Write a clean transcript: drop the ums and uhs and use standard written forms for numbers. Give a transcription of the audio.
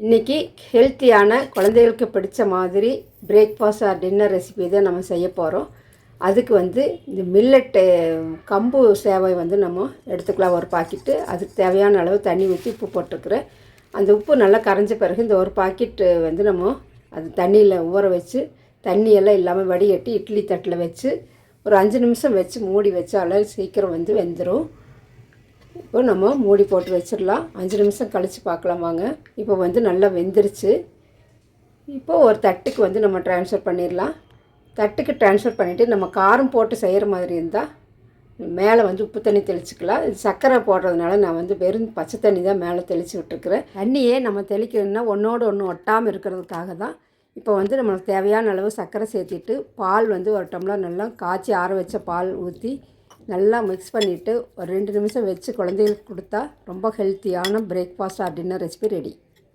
இன்றைக்கி ஹெல்த்தியான குழந்தைகளுக்கு பிடிச்ச மாதிரி பிரேக்ஃபாஸ்ட் ஆர் டின்னர் ரெசிபி தான் நம்ம செய்ய போகிறோம். அதுக்கு வந்து இந்த மில்லட்டு கம்பு சேவை வந்து நம்ம எடுத்துக்கலாம் ஒரு பாக்கெட்டு. அதுக்கு தேவையான அளவு தண்ணி ஊற்றி உப்பு போட்டுருக்குறேன். அந்த உப்பு நல்லா கரைஞ்ச பிறகு இந்த ஒரு பாக்கெட்டு வந்து நம்ம அது தண்ணியில் ஊற வச்சு தண்ணியெல்லாம் இல்லாமல் வடிகட்டி இட்லி தட்டில் வச்சு ஒரு 5 நிமிஷம் வச்சு மூடி வச்சாலும் சீக்கிரம் வந்து வெந்துடும். இப்போ நம்ம மூடி போட்டு வச்சிடலாம். 5 நிமிஷம் கழித்து பார்க்கலாம் வாங்க. இப்போ வந்து நல்லா வெந்துருச்சு. இப்போது ஒரு தட்டுக்கு வந்து நம்ம ட்ரான்ஸ்ஃபர் பண்ணிடலாம். தட்டுக்கு ட்ரான்ஸ்ஃபர் பண்ணிவிட்டு நம்ம காரம் போட்டு செய்கிற மாதிரி இருந்தால் மேலே வந்து உப்பு தண்ணி தெளிச்சிக்கலாம். இது சர்க்கரை போடுறதுனால நான் வந்து வெறும் பச்சை தண்ணி தான் மேலே தெளித்து விட்டுருக்குறேன். தண்ணியே நம்ம தெளிக்கணும்னா ஒன்றோடு ஒன்று ஒட்டாமல் இருக்கிறதுக்காக தான். இப்போ வந்து நம்மளுக்கு தேவையான அளவு சர்க்கரை சேர்த்திட்டு பால் வந்து ஒரு டம்ளர் நல்லா காய்ச்சி ஆற வச்ச பால் ஊற்றி நல்லா மிக்ஸ் பண்ணிவிட்டு ஒரு 2 நிமிஷம் வச்சு குழந்தைகளுக்கு கொடுத்தா ரொம்ப ஹெல்த்தியான breakfast R dinner recipe ready.